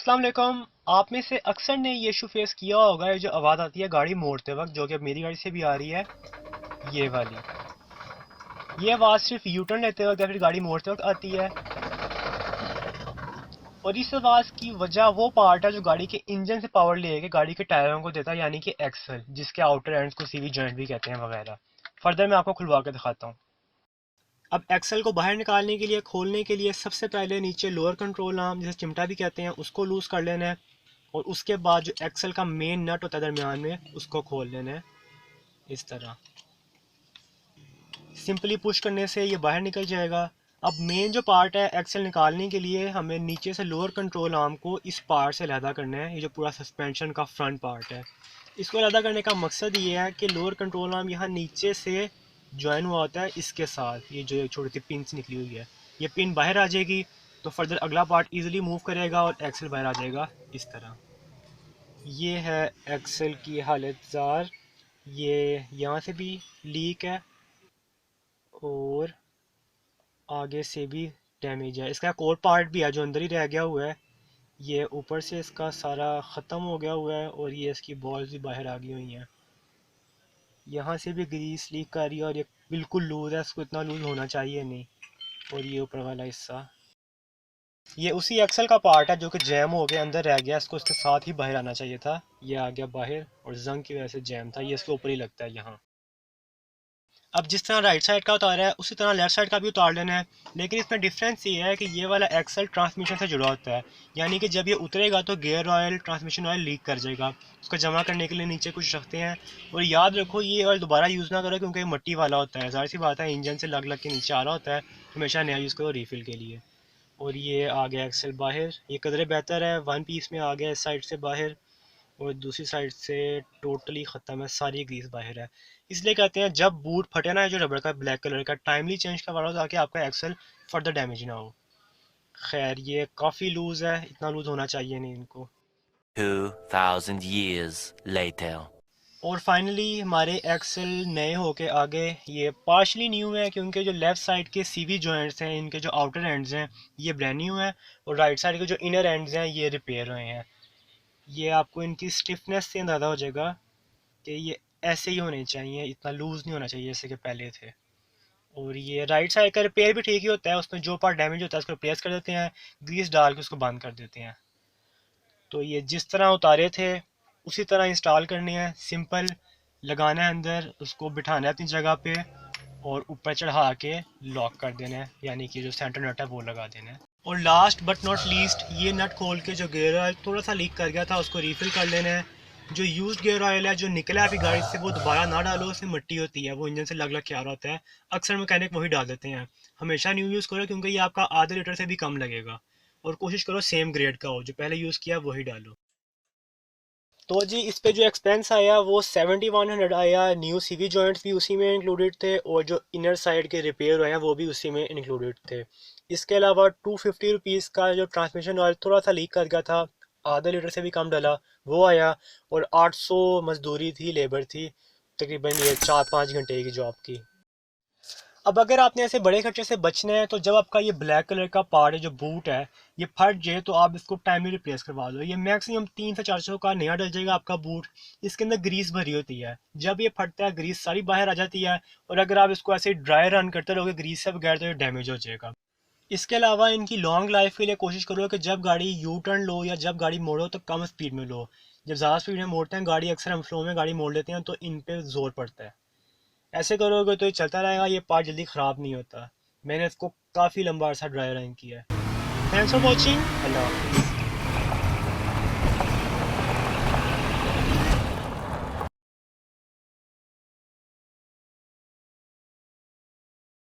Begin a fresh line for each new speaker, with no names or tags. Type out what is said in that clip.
अस्सलाम वालेकुम। आप में से अक्सर ने ये इशू फेस किया होगा, ये जो आवाज़ आती है गाड़ी मोड़ते वक्त, जो कि अब मेरी गाड़ी से भी आ रही है, ये वाली। ये आवाज़ सिर्फ यू टर्न लेते वक्त या फिर गाड़ी मोड़ते वक्त आती है। और इस आवाज़ की वजह वो पार्ट है जो गाड़ी के इंजन से पावर लेके गाड़ी के टायरों को देता है, यानी कि एक्सल, जिसके आउटर एंड्स को सीवी जॉइंट भी कहते हैं वगैरह। फर्दर मैं आपको खुलवा के दिखाता हूँ। अब एक्सल को बाहर निकालने के लिए, खोलने के लिए, सबसे पहले नीचे लोअर कंट्रोल आर्म, जिसे चिमटा भी कहते हैं, उसको लूज़ कर लेना है। और उसके बाद जो एक्सल का मेन नट होता है दरमियान में, उसको खोल लेना है इस तरह। सिंपली पुश करने से ये बाहर निकल जाएगा। अब मेन जो पार्ट है एक्सल निकालने के लिए, हमें नीचे से लोअर कंट्रोल आर्म को इस पार्ट से अलहदा करना है। ये जो पूरा सस्पेंशन का फ्रंट पार्ट है, इसको अलहदा करने का मकसद ये है कि लोअर कंट्रोल आर्म यहाँ नीचे से ज्वाइन हुआ होता है इसके साथ। ये जो छोटी सी पिन निकली हुई है, ये पिन बाहर आ जाएगी तो फर्दर अगला पार्ट ईजिली मूव करेगा और एक्सल बाहर आ जाएगा इस तरह। ये है एक्सल की हालत जार। ये यहाँ से भी लीक है और आगे से भी डैमेज है। इसका कोर पार्ट भी है जो अंदर ही रह गया हुआ है। ये ऊपर से इसका सारा ख़त्म हो गया हुआ है और ये इसकी बॉल्स भी बाहर आ गई हुई हैं। यहाँ से भी ग्रीस लीक कर रही है और ये बिल्कुल लूज़ है, इसको इतना लूज़ होना चाहिए नहीं। और ये ऊपर वाला हिस्सा, ये उसी एक्सल का पार्ट है जो कि जैम हो गया, अंदर रह गया, इसको इसके साथ ही बाहर आना चाहिए था। ये आ गया बाहर और जंग की वजह से जैम था, ये इसके ऊपर ही लगता है यहाँ। अब जिस तरह राइट साइड का उतारा है उसी तरह लेफ्ट साइड का भी उतार लेना है। लेकिन इसमें डिफरेंस ये है कि ये वाला एक्सल ट्रांसमिशन से जुड़ा होता है, यानी कि जब ये उतरेगा तो gear oil, transmission oil leak कर जाएगा। उसको जमा करने के लिए नीचे कुछ रखते हैं। और याद रखो ये ऑयल दोबारा यूज़ ना करो क्योंकि ये मट्टी वाला होता है, ज़ाहिर सी बात है इंजन से लग लग के नीचे आ रहा होता है। हमेशा नया यूज़ करो रीफिल के लिए। और ये आ गया एक्सल बाहर, ये कदरे बेहतर है, वन पीस में आ गया इस साइड से बाहर। और दूसरी साइड से टोटली ख़त्म है, सारी ग्रीस बाहर है। इसलिए कहते हैं जब बूट फटे ना, जो रबड़ का ब्लैक कलर का, टाइमली चेंज करवा लो ताकि आपका एक्सल फर्दर डैमेज ना हो। खैर ये काफ़ी लूज़ है, इतना लूज़ होना चाहिए नहीं इनको।
2000 years later.
और फाइनली हमारे एक्सल नए होके आगे, ये पार्शली न्यू है क्योंकि जो लेफ़्ट साइड के सीवी जॉइंट्स हैं, इनके जो आउटर एंड्स हैं ये ब्रांड न्यू है। और राइट साइड के जो इनर एंड्स हैं ये रिपेयर हुए हैं। ये आपको इनकी स्टिफनेस से अंदाज़ा हो जाएगा कि ये ऐसे ही होने चाहिए, इतना लूज़ नहीं होना चाहिए जैसे कि पहले थे। और ये राइट साइड का रिपेयर भी ठीक ही होता है, उसमें जो पार्ट डैमेज होता है उसको रिप्लेस कर देते हैं, ग्रीस डाल के उसको बंद कर देते हैं। तो ये जिस तरह उतारे थे उसी तरह इंस्टॉल करने हैं, सिंपल लगाना है अंदर, उसको बिठाना है अपनी जगह पे और ऊपर चढ़ा के लॉक कर देना है, यानी कि जो सेंटर नट है वो लगा देना है। और लास्ट बट नॉट लीस्ट, ये नट खोल के जो गेयर ऑयल थोड़ा सा लीक कर गया था उसको रीफिल कर लेना है। जो यूज्ड गियर ऑयल है जो निकला है अभी गाड़ी से, वो दोबारा ना डालो, उसमें मिट्टी होती है, वो इंजन से लग लग के आ रहा होता है। अक्सर मैकेनिक वही डाल देते हैं। हमेशा न्यू यूज़ करो क्योंकि ये आपका आधे लीटर से भी कम लगेगा। और कोशिश करो सेम ग्रेड का हो, जो पहले यूज़ किया वही डालो। तो जी इस पे जो एक्सपेंस आया वो 7100 आया। न्यू सीवी जॉइंट्स भी उसी में इंक्लूडेड थे और जो इनर साइड के रिपेयर हुए हैं वो भी उसी में इंक्लूडेड थे। इसके अलावा 250 रुपीज़ का जो ट्रांसमिशन ऑयल थोड़ा सा लीक कर गया था, आधा लीटर से भी कम डाला, वो आया। और 800 मजदूरी थी, लेबर थी, तकरीबन ये 4-5 घंटे की जॉब की। अब अगर आपने ऐसे बड़े खर्चे से बचना है तो जब आपका ये ब्लैक कलर का पार्ट है जो बूट है ये फट जाए तो आप इसको टाइमली रिप्लेस करवा लो। ये मैक्सिमम 300-400 का नया डल जाएगा आपका बूट। इसके अंदर ग्रीस भरी होती है, जब ये फटता है ग्रीस सारी बाहर आ जाती है। और अगर आप इसको ऐसे ड्राई रन करते रहोगे ग्रीस से बगैर तो ये डैमेज हो जाएगा। इसके अलावा इनकी लॉन्ग लाइफ के लिए कोशिश करो कि जब गाड़ी यू टर्न लो या जब गाड़ी मोड़ो तो कम स्पीड में लो। जब ज़्यादा स्पीड में मोड़ते हैं गाड़ी, अक्सर हम फ्लो में गाड़ी मोड़ लेते हैं तो इन पे जोर पड़ता है। ऐसे करोगे तो ये चलता रहेगा, ये पार्ट जल्दी ख़राब नहीं होता। मैंने इसको काफ़ी लंबा अर्सा ड्राई रन किया है। Thanks for watching. अल्लाह हाफ़िज़।